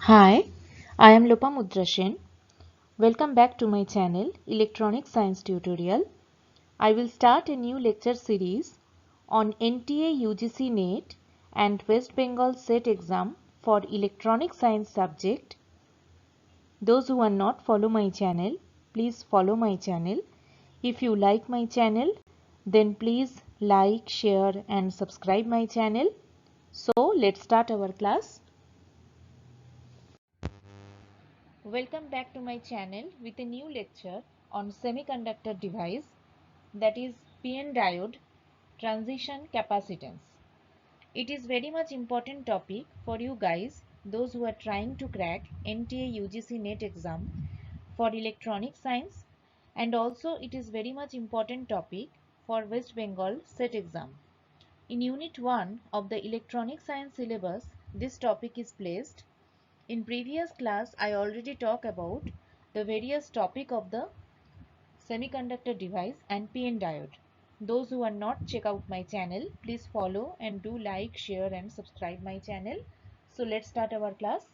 Hi, I am Lopa Mudrashen. Welcome back to my channel Electronic Science Tutorial. I will start a new lecture series on NTA UGC NET and West Bengal SET exam for Electronic Science subject. Those who are not follow my channel, please follow my channel. If you like my channel, then please like, share and subscribe my channel. So let's start our class. Welcome back to my channel with a new lecture on semiconductor device, that is PN diode transition capacitance. It is very much important topic for you guys, those who are trying to crack NTA UGC NET exam for electronic science, and also it is very much important topic for West Bengal SET exam. In unit 1 of the electronic science syllabus, this topic is placed. In previous class, I already talked about the various topic of the semiconductor device and PN diode. Those who are not, check out my channel. Please follow and do like, share and subscribe my channel. So let's start our class.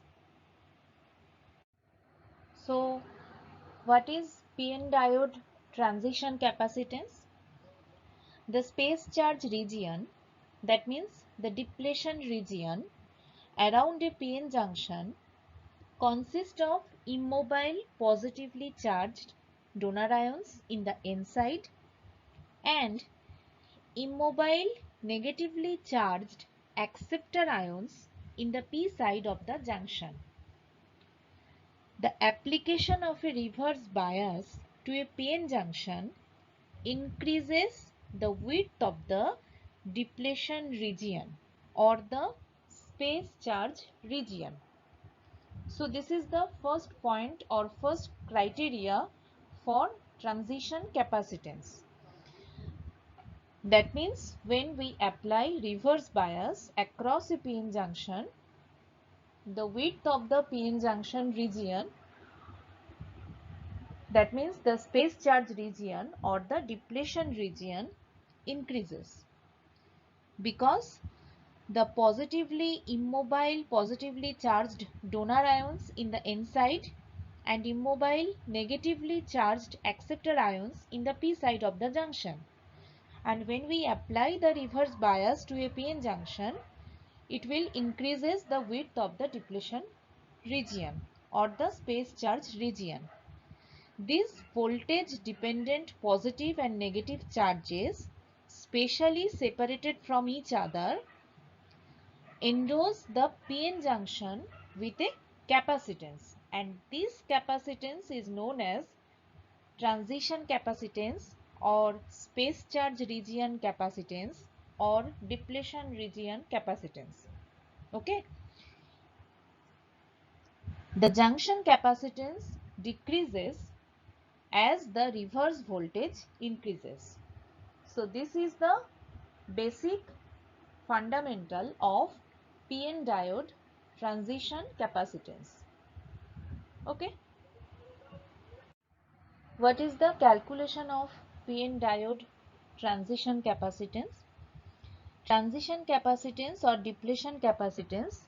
So what is PN diode transition capacitance? The space charge region, that means the depletion region around a PN junction, consists of immobile positively charged donor ions in the N side and immobile negatively charged acceptor ions in the P side of the junction. The application of a reverse bias to a PN junction increases the width of the depletion region or the space charge region. So this is the first point or first criteria for transition capacitance. That means when we apply reverse bias across a PN junction, the width of the PN junction region, that means the space charge region or the depletion region, increases, because the positively immobile positively charged donor ions in the N side and immobile negatively charged acceptor ions in the P side of the junction. And when we apply the reverse bias to a PN junction, it will increases the width of the depletion region or the space charge region. These voltage dependent positive and negative charges, spatially separated from each other, endows the PN junction with a capacitance, and this capacitance is known as transition capacitance or space charge region capacitance or depletion region capacitance. Okay. The junction capacitance decreases as the reverse voltage increases. So this is the basic fundamental of PN diode transition capacitance. Okay. What is the calculation of PN diode transition capacitance? Transition capacitance or depletion capacitance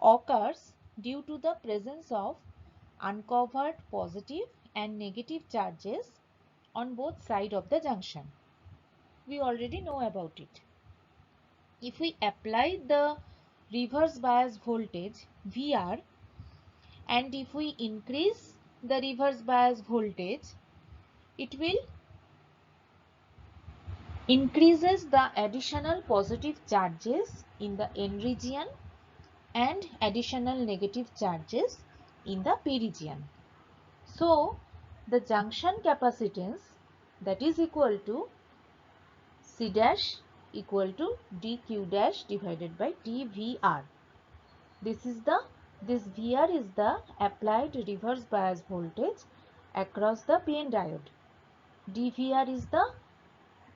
occurs due to the presence of uncovered positive and negative charges on both sides of the junction. We already know about it. If we apply the reverse bias voltage VR, and if we increase the reverse bias voltage, it will increases the additional positive charges in the N region and additional negative charges in the P region. So the junction capacitance, that is equal to C dash equal to dq dash divided by dVr. This VR is the applied reverse bias voltage across the PN diode. dVr is the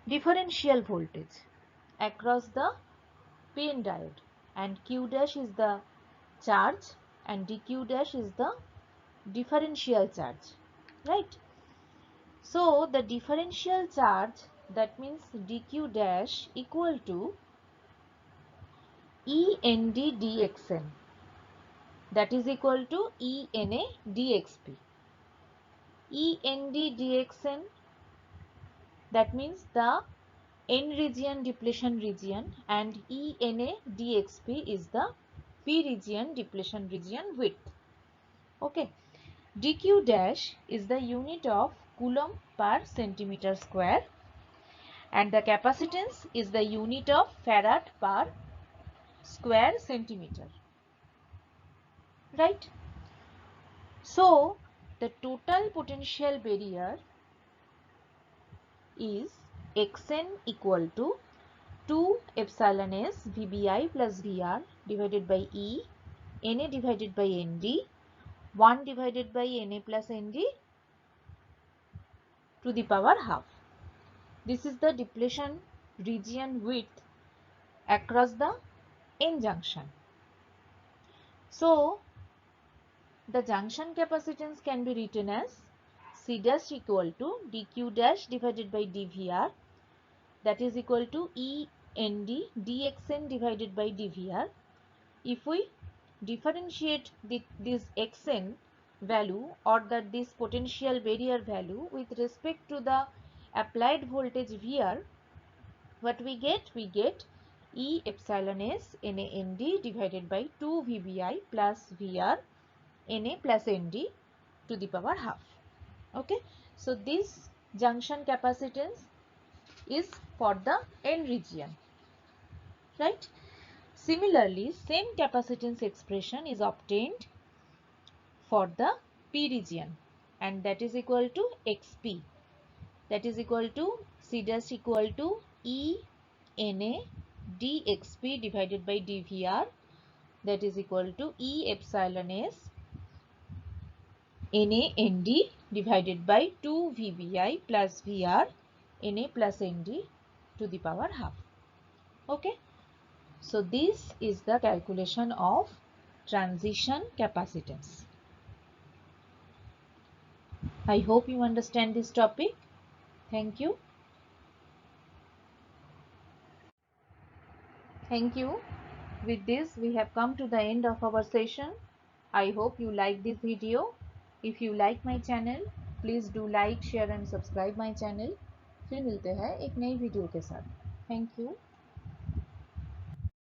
differential voltage across the PN diode, and Q dash is the charge and dq dash is the differential charge, right? So the differential charge, that means dq dash equal to END dxn. that is equal to ENA dXP. END dXN, that means the N region depletion region, and ENA dXP is the P region depletion region width. Okay. dq dash is the unit of coulomb per centimeter square, and the capacitance is the unit of farad per square centimeter. Right? So, the total potential barrier is Xn equal to 2 epsilon s Vbi plus Vr divided by E, Na divided by Nd, 1 divided by Na plus Nd to the power half. This is the depletion region width across the N junction. So, the junction capacitance can be written as C dash equal to dq dash divided by dVr, that is equal to END dXn divided by dVr. If we differentiate this Xn value, or that this potential barrier value, with respect to the applied voltage Vr, what we get? We get E epsilon s NaNd divided by 2 Vbi plus Vr Na plus Nd to the power half. Okay. So, this junction capacitance is for the N region. Right. Similarly, same capacitance expression is obtained for the P region, and that is equal to Xp, that is equal to C dash equal to E Na dXp divided by dVr, that is equal to E epsilon s NaNd divided by 2 Vbi plus Vr Na plus Nd to the power half. Okay. So, this is the calculation of transition capacitance. I hope you understand this topic. Thank you. Thank you. With this, we have come to the end of our session. I hope you like this video. If you like my channel, please do like, share and subscribe my channel. फिर मिलते हैं एक नई video के साथ. Thank you.